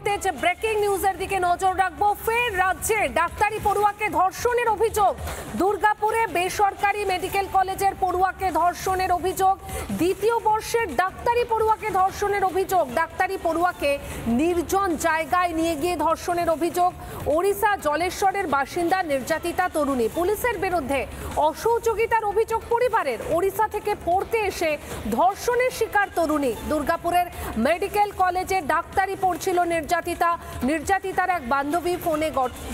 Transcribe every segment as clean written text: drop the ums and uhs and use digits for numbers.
মুহূর্তে যে ব্রেকিং নিউজের দিকে নজর রাখবো। ফের রাজ্যে ডাক্তারি পড়ুয়াকে ধর্ষণের অভিযোগ। দুর্গাপুরে বেসরকারি মেডিকেল কলেজের পড়ুয়াকে ধর্ষণের অভিযোগ। দ্বিতীয় বর্ষের ডাক্তারি পড়ুয়াকে ধর্ষণের অভিযোগ। ডাক্তারি পড়ুয়াকে নির্জন জায়গায় নিয়ে গিয়ে ধর্ষণের অভিযোগ। ওড়িশা জলেশ্বরের বাসিন্দা নির্যাতিতা তরুণী। পুলিশের বিরুদ্ধে অসহযোগিতার অভিযোগ পরিবারের। ওড়িশা থেকে পড়তে এসে ধর্ষণের শিকার তরুণী। দুর্গাপুরের মেডিকেল কলেজে ডাক্তারি পড়ছিল নির্যাতিতা। নির্যাতিতার এক বান্ধবী ফোনে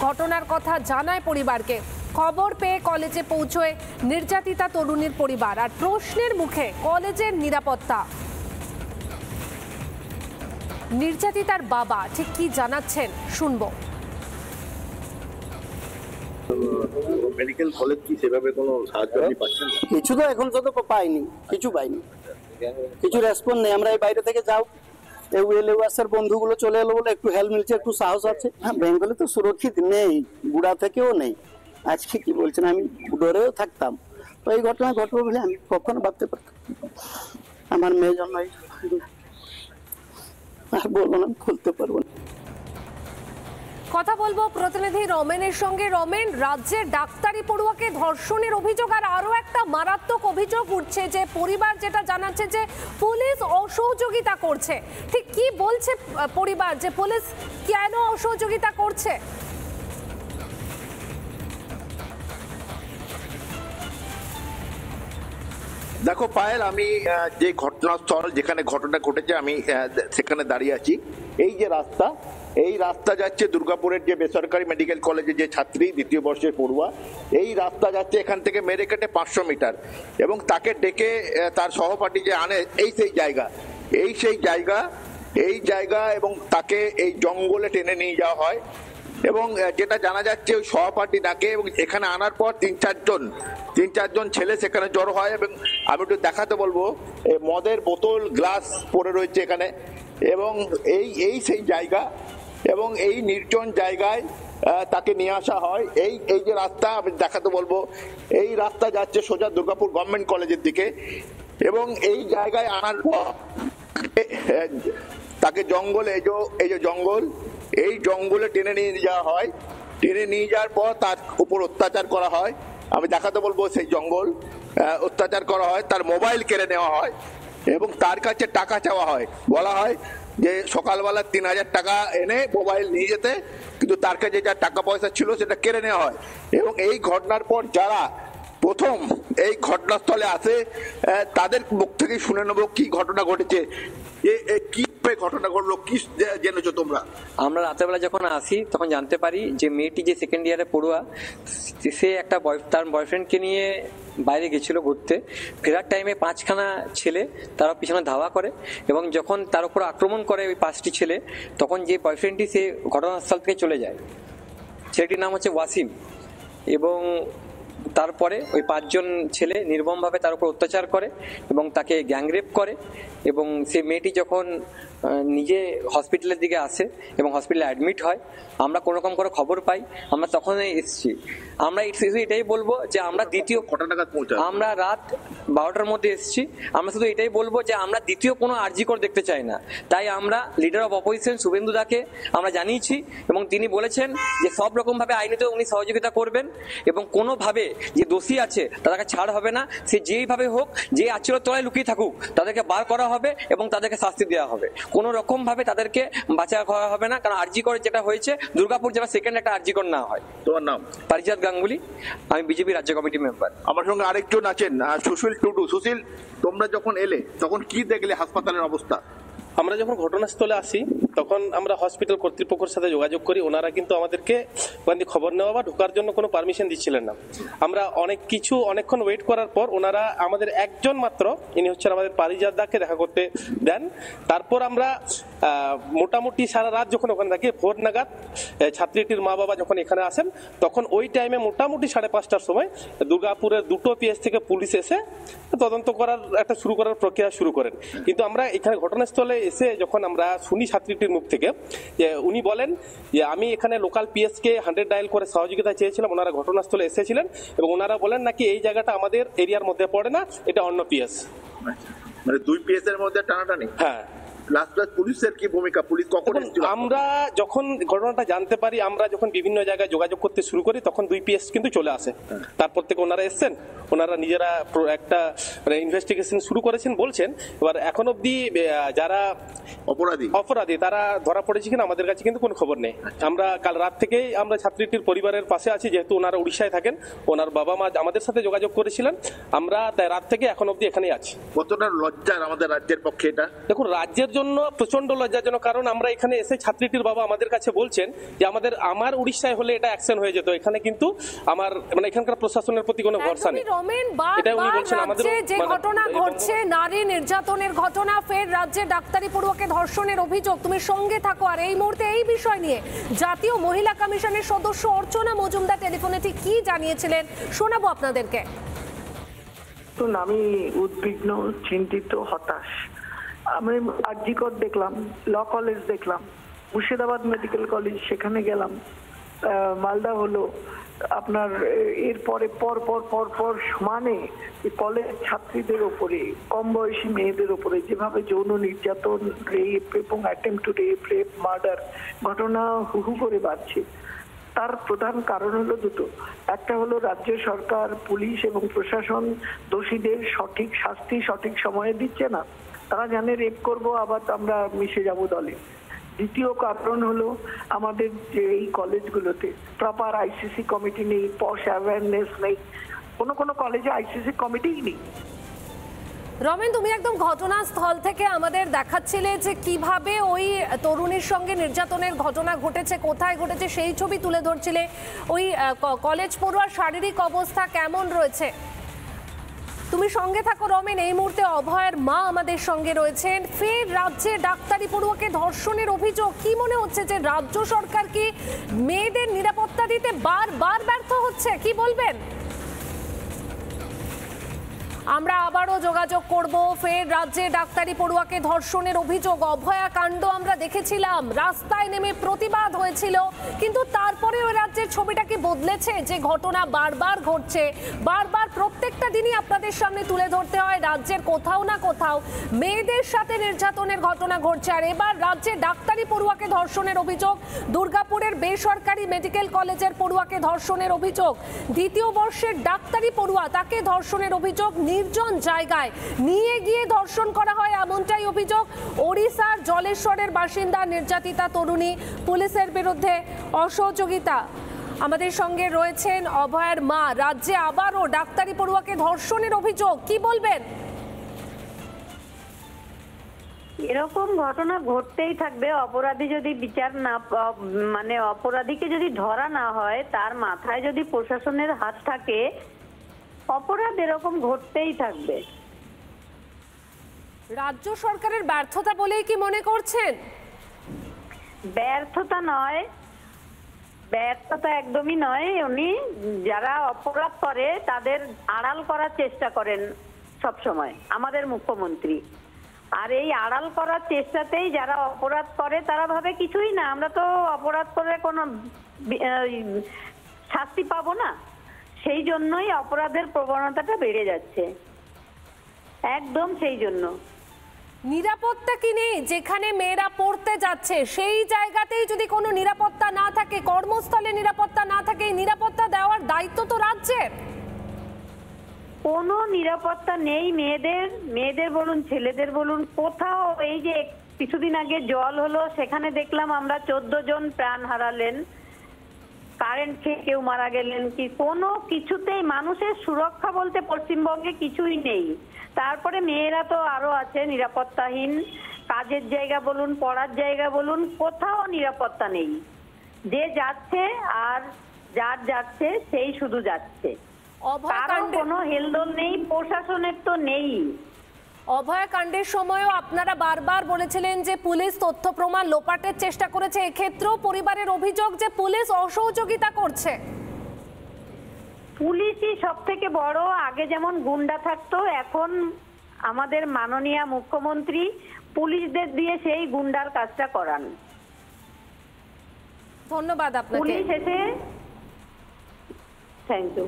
ঘটনার কথা জানায় পরিবারকে। খবর পেয়ে কলেজে পৌঁছয় নির্যাতিতা তরুণীর পরিবার। আর প্রশ্নের মুখে কলেজের নিরাপত্তা। নির্যাতিতার বাবা ঠিক কি জানাচ্ছেন শুনবো। মেডিকেল কলেজ কি সেভাবে কোনো সাহায্য আপনি পাচ্ছেন? কিছু তো এখন তো পাইনি, কিছু পাইনি, কিছু রেসপন্স নেই। আমরা এই বাইরে থেকে যাও এর বন্ধুগুলো চলে এলো বলে একটু হেল্প মিলছে, একটু সাহস আছে। হ্যাঁ, বেঙ্গলে তো সুরক্ষিত নেই, গুড়া থেকেও নেই। আজকে কি বলছেন, আমি ডরেও থাকতাম। তো এই ঘটনা ঘটবে বলে আমি কখনো ভাবতে পারতাম। আমার মেয়ের জন্য আর বলবো না, খুলতে পারবো না। কথা বলবো প্রতিনিধি রমেনের সঙ্গে। রমেন, রাজ্যে ডাক্তারি পড়ুয়াকে ধর্ষণের অভিযোগ আর আরো একটা মারাত্মক অভিযোগ উঠছে যে পরিবার যেটা জানাচ্ছে যে পুলিশ অসহযোগিতা করছে। ঠিক কি বলছে পরিবার, যে পুলিশ কেন অসহযোগিতা করছে? দেখো পায়েল, আমি যে ঘটনাস্থল যেখানে ঘটনা ঘটেছে আমি সেখানে দাঁড়িয়ে আছি। এই যে রাস্তা, এই রাস্তা যাচ্ছে দুর্গাপুরের যে বেসরকারি মেডিকেল কলেজের যে ছাত্রী, দ্বিতীয় বর্ষের পড়ুয়া। এই রাস্তা যাচ্ছে এখান থেকে মেরে কেটে 500 মিটার, এবং তাকে ডেকে তার সহপাঠী যে আনে এই সেই জায়গা, এই জায়গা এবং তাকে এই জঙ্গলে টেনে নিয়ে যাওয়া হয়। এবং যেটা জানা যাচ্ছে ওই সহপাঠী ডাকে, এবং এখানে আনার পর তিন চারজন ছেলে সেখানে জড়ো হয়। এবং আমি একটু দেখাতে বলবো, মদের বোতল গ্লাস পড়ে রয়েছে এখানে। এবং এই সেই জায়গা, এবং এই নির্জন জায়গায় তাকে নিয়ে আসা হয়। এই যে রাস্তা আমি দেখাতে বলবো, এই রাস্তা যাচ্ছে সোজা দুর্গাপুর গভর্নমেন্ট কলেজের দিকে। এবং এই জায়গায় আনার পর তাকে জঙ্গলে, এই যে জঙ্গল, এই জঙ্গলে টেনে নিয়ে যাওয়া হয়। টেনে নিয়ে যাওয়ার পর তার উপর অত্যাচার করা হয়। আমি দেখাতে বলবো সেই জঙ্গল, অত্যাচার করা হয়, তার মোবাইল কেড়ে নেওয়া হয় এবং তার কাছে টাকা চাওয়া হয়। বলা হয় যে সকালবেলা 3000 টাকা এনে মোবাইল নিয়ে যেতে, কিন্তু তার কাছে যা টাকা পয়সা ছিল সেটা কেড়ে নেওয়া হয়। এবং এই ঘটনার পর যারা প্রথম এই ঘটনাস্থলে আসে তাদের মুখ থেকে শুনে নেবো কি ঘটনা ঘটেছে, কি ঘটনা ঘটলো, কি জেনেছো তোমরা? আমরা রাতের বেলা যখন আসি তখন জানতে পারি যে মেয়েটি যে সেকেন্ড ইয়ারে পড়ুয়া, সে একটা তার বয়ফ্রেন্ডকে নিয়ে বাইরে গেছিল ঘুরতে। ফেরার টাইমে 5খানা ছেলে তারা পিছনে ধাওয়া করে, এবং যখন তার উপর আক্রমণ করে ওই 5টি ছেলে, তখন যে বয়ফ্রেন্ডটি সে ঘটনাস্থল থেকে চলে যায়। ছেলেটির নাম হচ্ছে ওয়াসিম। এবং তারপরে ওই 5জন ছেলে নির্মমভাবে তার উপর অত্যাচার করে এবং তাকে গ্যাংরেপ করে। এবং সে মেয়েটি যখন নিজে হসপিটালের দিকে আসে এবং হসপিটালে অ্যাডমিট হয়, আমরা কোনো রকম করে খবর পাই, আমরা তখনই এসেছি। আমরা শুধু এটাই বলবো যে আমরা আমরা রাত 12টার মধ্যে এসেছি। আমরা শুধু এটাই বলবো যে আমরা দ্বিতীয় কোনো আরজিকর দেখতে চাই না। তাই আমরা লিডার অফ অপোজিশন শুভেন্দু দাকে আমরা জানিয়েছি, এবং তিনি বলেছেন যে সব রকমভাবে আইনত উনি সহযোগিতা করবেন, এবং কোনোভাবে যে দোষী আছে তাদেরকে ছাড় হবে না। সে যেইভাবে হোক, যে আচরণের তলায় লুকিয়ে থাকুক, তাদেরকে বার করা হবে এবং তাদেরকে শাস্তি দেওয়া হবে। কোনো রকম ভাবে তাদেরকে বাঁচা করা হবে না, কারণ আরজিকর যেটা হয়েছে দুর্গাপুর যেটা সেকেন্ড একটা আরজিকর না হয়। তোমার নাম? পারিজাত গাঙ্গুলি, আমি বিজেপি রাজ্য কমিটি মেম্বার। আমার সঙ্গে আরেকজন আছেন, সুশীল টুডু। সুশীল, তোমরা যখন এলে তখন কি দেখলে হাসপাতালের অবস্থা? আমরা যখন ঘটনাস্থলে আসি তখন আমরা হসপিটাল কর্তৃপক্ষের সাথে যোগাযোগ করি। ওনারা কিন্তু আমাদেরকে ওখানে খবর নেওয়া বা ঢোকার জন্য কোনো পারমিশন দিচ্ছিলেন না। আমরা অনেকক্ষণ ওয়েট করার পর ওনারা আমাদের একজন মাত্র, ইনি হচ্ছেন আমাদের পারিজাত দাকে দেখা করতে দেন। তারপর আমরা মোটামুটি সারা রাত যখন ওখানে থাকি, 4 নাগাদ ছাত্রীটির মা বাবা যখন এখানে আসেন, তখন ওই টাইমে মোটামুটি 5:30টার সময় দুর্গাপুরের 2টো পিএস থেকে পুলিশ এসে তদন্ত করার প্রক্রিয়া শুরু করেন। কিন্তু আমরা এখানে ঘটনাস্থলে এসে যখন আমরা শুনি ছাত্রীটির মুখ থেকে, যে উনি বলেন যে আমি এখানে লোকাল পিএসকে 100 ডায়াল করে সহযোগিতা চেয়েছিলাম, ওনারা ঘটনাস্থলে এসেছিলেন এবং ওনারা বলেন নাকি এই জায়গাটা আমাদের এরিয়ার মধ্যে পড়ে না, এটা অন্য পিএস। মানে 2 পিএস এর মধ্যে টানাটানি? হ্যাঁ, লাস্ট পুলিশের কি ভূমিকা, পুলিশ কখন এসেছিল? আমরা যখন ঘটনাটা জানতে পারি, আমরা যখন বিভিন্ন জায়গায় যোগাযোগ করতে শুরু করি, তখন 2 PS কিন্তু চলে আসে। তারপর থেকে ওনারা এসছেন, ওনারা নিজেরা একটা ইনভেস্টিগেশন শুরু করেছেন বলছেন। এবার এখন অবধি যারা অপরাধী তারা ধরা পড়েছে কিনা আমাদের কাছে কিন্তু কোনো খবর নেই। আমরা কাল রাত থেকেই আমরা ছাত্রীটির পরিবারের পাশে আছি, যেহেতু ওনারা উড়িষ্যায় থাকেন, ওনার বাবা মা আমাদের সাথে যোগাযোগ করেছিলেন। আমরা তাই রাত থেকে এখন অবধি এখানেই আছি। কতটা লজ্জার আমাদের রাজ্যের পক্ষে এটা? দেখুন, রাজ্যের জন্য প্রচন্ড লজ্জাজনক, কারণ আমরা এখানে এসে ছাত্রীটির বাবা আমাদের কাছে বলছেন যে আমার উড়িষ্যায় হলে এটা অ্যাকশন হয়ে যেত, এখানে কিন্তু আমার এখানকার প্রশাসনের প্রতি কোনো ভরসা নেই। রমেন, এটা উনি বলছেন। আমাদের যে ঘটনা ঘটছে, নারী নির্যাতনের ঘটনা, ফের রাজ্যে ডাক্তারি পড়ুয়াকে ধর্ষণের অভিযোগ, তুমি সঙ্গে থাকো। আর এই মুহূর্তে এই বিষয় নিয়ে জাতীয় মহিলা কমিশনের সদস্য অর্চনা মজুমদার টেলিফোনে ঠিক কি জানিয়েছিলেন শোনাবো আপনাদেরকে। আমি উদ্বিগ্ন, চিন্তিত, হতাশ। আমি আরজিকর দেখলাম, ল কলেজ দেখলাম, মুর্শিদাবাদ মেডিকেল কলেজ সেখানে গেলাম, মালদা হলো, আপনার এরপরে পর সমানে কলেজ ছাত্রীদের ওপরে, কম বয়সী মেয়েদের ওপরে যেভাবে যৌন নির্যাতন, রেপ এবং অ্যাটেম্প টু রেপ, মার্ডার ঘটনা হুহু করে বাড়ছে। তার প্রধান কারণ হলো দুটো। একটা হলো রাজ্য সরকার, পুলিশ এবং প্রশাসন দোষীদের সঠিক শাস্তি সঠিক সময়ে দিচ্ছে না। তারা জানে রেপ করব, আবার আমরা মিশে যাব দলে। দ্বিতীয় কারণ হলো আমাদের যে এই কলেজগুলোতে প্রপার আইসিসি কমিটি নেই, পশ অ্যাওয়ারনেস নেই, কোনো কলেজে আইসিসি কমিটিই নেই। রমেন, তুমি একদম ঘটনাস্থল থেকে আমাদের দেখাচ্ছিলে যে কিভাবে ওই তরুণীর সঙ্গে নির্যাতনের ঘটনা ঘটেছে, কোথায় ঘটেছে সেই ছবি তুলে ধরছিলে। ওই কলেজ পড়ুয়ার শারীরিক অবস্থা কেমন রয়েছে? তুমি সঙ্গে থাকো রমেন। এই মুহূর্তে অভয়ের মা আমাদের সঙ্গে রয়েছেন। ফের রাজ্যে ডাক্তারি পড়ুয়াকে ধর্ষণের অভিযোগ, কি মনে হচ্ছে যে রাজ্য সরকার কি মেয়েদের নিরাপত্তা দিতে বারবার ব্যর্থ হচ্ছে, কি বলবেন? আমরা আবারও যোগাযোগ করব। ফের রাজ্যে ডাক্তারি পড়ুয়াকে ধর্ষণের অভিযোগ, অভয়া কাণ্ড আমরা দেখেছিলাম, রাস্তায় নেমে প্রতিবাদ হয়েছিল, কিন্তু তারপরে ওই রাজ্যের ছবিটা কি বদলেছে? যে ঘটনা বারবার ঘটছে, বারবার প্রত্যেকটা দিনই আপনাদের সামনে তুলে ধরতে হয় রাজ্যের কোথাও না কোথাও মেয়েদের সাথে নির্যাতনের ঘটনা ঘটছে। আর এবার রাজ্যে ডাক্তারি পড়ুয়াকে ধর্ষণের অভিযোগ, দুর্গাপুরের বেসরকারি মেডিকেল কলেজের পড়ুয়াকে ধর্ষণের অভিযোগ, দ্বিতীয় বর্ষের ডাক্তারি পড়ুয়া, তাকে ধর্ষণের অভিযোগ, নির্জন জায়গায় নিয়ে গিয়ে ধর্ষণ করা হয় এমনটাই অভিযোগ। ওড়িশার জলেশ্বরের বাসিন্দা নির্যাতিতা তরুণী, পুলিশের বিরুদ্ধে অসহযোগিতা। আমাদের সঙ্গে রয়েছেন অভয়ের মা। রাজ্যে আবারও ডাক্তারি পড়ুয়াকে ধর্ষণের অভিযোগ, কি বলবেন? এরকম ঘটনা ঘটতেই থাকবে। অপরাধী যদি বিচার না, অপরাধীকে যদি ধরা না হয়, তার মাথায় যদি প্রশাসনের হাত থাকে, অপরাধ এরকম ঘটতেই থাকবে। রাজ্য সরকারের ব্যর্থতা বলেই কি মনে করছেন? ব্যর্থতা নয়, ব্যর্থতা একদমই নয়। উনি যারা অপরাধ করে তাদের আড়াল করার চেষ্টা করেন সব সময় আমাদের মুখ্যমন্ত্রী। আর এই আড়াল করার চেষ্টাতেই যারা অপরাধ করে তারা ভাবে কিছুই না, আমরা তো অপরাধ করে কোনো শাস্তি পাবো না, সেই জন্যই অপরাধের প্রবণতাটা বেড়ে যাচ্ছে, একদম সেই জন্য। নিরাপত্তা কি নেই? যেখানে মেয়েরা পড়তে যাচ্ছে সেই জায়গাতেই যদি কোনো নিরাপত্তা না থাকে, কর্মস্থলে নিরাপত্তা না থাকে, এই নিরাপত্তা দেওয়ার দায়িত্ব তো রাজ্যের। কোনো নিরাপত্তা নেই মেয়েদের বলুন, ছেলেদের বলুন, কোথাও। এই যে কিছুদিন আগে জল হলো, সেখানে দেখলাম আমরা 14 জন প্রাণ হারালেন, কারেন্ট খেয়ে কেউ মারা গেলেন। কি কোনো কিছুতেই মানুষের সুরক্ষা বলতে পশ্চিমবঙ্গে কিছুই নেই। তারপরে মেয়েরা তো আরো আছে নিরাপত্তাহীন, কাজের জায়গা বলুন, পড়ার জায়গা বলুন, কোথাও নিরাপত্তা নেই। যে যাচ্ছে আর যার যাচ্ছে সেই শুধু যাচ্ছে, কারণ কোনো হেলদোল নেই, প্রশাসনের তো নেই। অভয়াকাণ্ডের সময়ও আপনারা বারবার বলেছিলেন যে পুলিশ তথ্য প্রমাণ লোপাটের চেষ্টা করেছে, এক্ষেত্রেও পরিবারের অভিযোগ যে পুলিশ অসহযোগিতা করছে। পুলিশই সব থেকে বড়। আগে যেমন গুন্ডা থাকতো, এখন আমাদের মাননীয় মুখ্যমন্ত্রী পুলিশদের দিয়ে সেই গুন্ডার কাজটা করান। ধন্যবাদ আপনাকে। পুলিশ এসে থ্যাংক ইউ।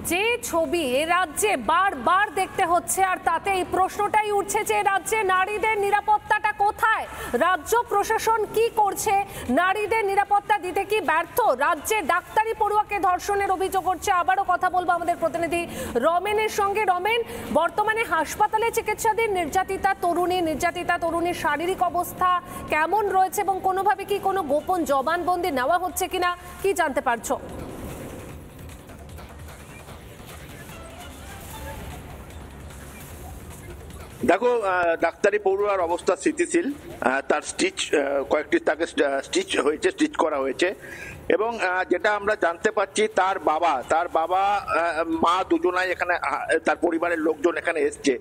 যে ছবি এ রাজ্যে বারবার দেখতে হচ্ছে, আর তাতে এই প্রশ্নটাই উঠছে যে রাজ্যে নারীদের নিরাপত্তাটা কোথায়, রাজ্য প্রশাসন কি করছে, নারীদের নিরাপত্তা দিতে কি ব্যর্থ, রাজ্যে ডাক্তারি পড়ুয়াকে ধর্ষণের অভিযোগ করছে। আবারও কথা বলবো আমাদের প্রতিনিধি রমেনের সঙ্গে। রমেন, বর্তমানে হাসপাতালে চিকিৎসাধীন নির্যাতিতা তরুণীর শারীরিক অবস্থা কেমন রয়েছে এবং কোনোভাবে কি কোনো গোপন জবানবন্দি নেওয়া হচ্ছে কিনা, কি জানতে পারছো? দেখো, ডাক্তারি পড়ুয়ার অবস্থা স্থিতিশীল। তার কয়েকটি তাকে স্টিচ করা হয়েছে এবং যেটা আমরা জানতে পারছি তার বাবা মা দুজনাই এখানে, তার পরিবারের লোকজন এখানে এসছে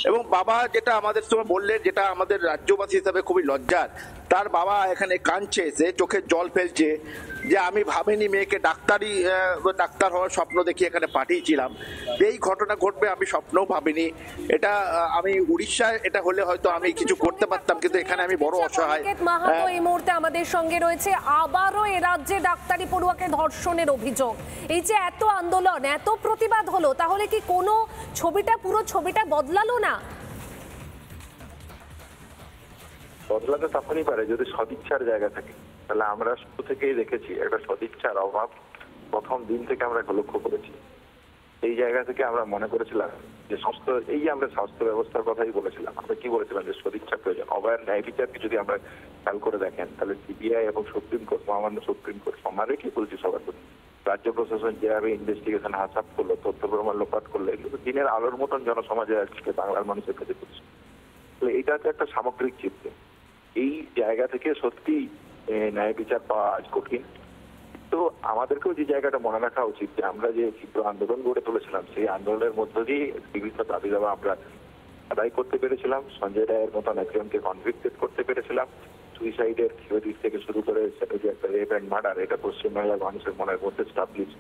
এবং বাবা যেটা আমাদের সঙ্গে বললেন, যেটা আমাদের রাজ্যবাসী হিসাবে খুবই লজ্জার, তার বাবা এখানে কাঁদছে, এসে চোখের জল ফেলছে যে আমি ভাবিনি মেয়েকে ডাক্তার হওয়ার স্বপ্ন দেখি এখানে পাঠিয়েছিলাম, এই ঘটনা ঘটবে আমি স্বপ্নও ভাবিনি। এটা আমি উড়িষ্যায় এটা হলে হয়তো আমি কিছু করতে পারতাম, কিন্তু এখানে আমি বড় অসহায়। মাহাতো এই মুহূর্তে আমাদের সঙ্গে রয়েছে। আবারও এ রাজ্যে ডাক্তারি পড়ুয়াকে ধর্ষণের অভিযোগ। এই যে এত আন্দোলন, এত প্রতিবাদ হলো, তাহলে কি কোনো পুরো ছবিটা বদলালো না? বদলাতে তখনই পারে যদি সদিচ্ছার জায়গা থাকে। তাহলে আমরা শুরু থেকেই দেখেছি একটা সদিচ্ছার অভাব, প্রথম দিন থেকে আমরা লক্ষ্য করেছি। এই জায়গা থেকে আমরা মনে করেছিলাম যে আমরা স্বাস্থ্য ব্যবস্থার কথাই বলেছিলাম। আমরা কি বলেছিলাম যে সদিচ্ছা প্রয়োজন, অবায়ের ন্যায় বিচারকে যদি আমরা খেয়াল করে দেখেন তাহলে সিবিআই এবং সুপ্রিম কোর্ট, মহামান্য সুপ্রিম কোর্ট সমানে কি বলছি সবার প্রতি, রাজ্য প্রশাসন যেভাবে ইনভেস্টিগেশন হাসাপ করলো, তথ্য প্রমাণ লোপাট করলো, এগুলো দিনের আলোর মতন জনসমাজে আজকে বাংলার মানুষের কাছে করছে। তাহলে এটা হচ্ছে একটা সামগ্রিক চিত্র। এই জায়গা থেকে সত্যি ন্যায় বিচার পাওয়া আজ কঠিন। তো আমাদেরকেও যে জায়গাটা মনে রাখা উচিত যে আমরা যে তীব্র আন্দোলন গড়ে তুলেছিলাম, সেই আন্দোলনের মধ্য দিয়ে বিভিন্ন দাবি দাবা আমরা আদায় করতে পেরেছিলাম। সঞ্জয় রায়ের মতন একজনকে কনভিক্টেড করতে পেরেছিলাম। সুইসাইডের থিওরি থেকে শুরু করে সেটা যে একটা রেপ অ্যান্ড মার্ডার, এটা পশ্চিমবাংলার মানুষের মনের মধ্যে স্টাবলিশ।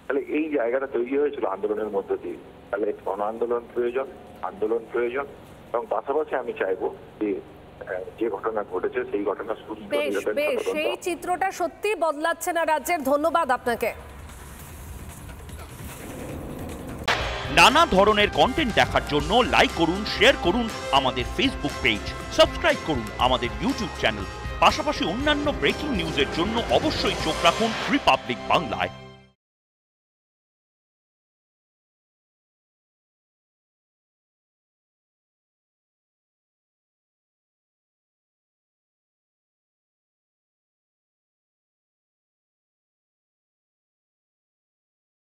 তাহলে এই জায়গাটা তৈরি হয়েছিল আন্দোলনের মধ্য দিয়ে। তাহলে গণ আন্দোলন প্রয়োজন এবং পাশাপাশি আমি চাইবো যে ঘটনা ঘটেছে সেই ঘটনা সেই চিত্রটা সত্যি বদলাচ্ছে না রাজ্যের। ধন্যবাদ আপনাকে। নানা ধরনের কন্টেন্ট দেখার জন্য লাইক করুন, শেয়ার করুন আমাদের ফেসবুক পেজ, সাবস্ক্রাইব করুন আমাদের ইউটিউব চ্যানেল। পাশাপাশি অন্যান্য ব্রেকিং নিউজের জন্য অবশ্যই চোখ রাখুন রিপাবলিক বাংলায়।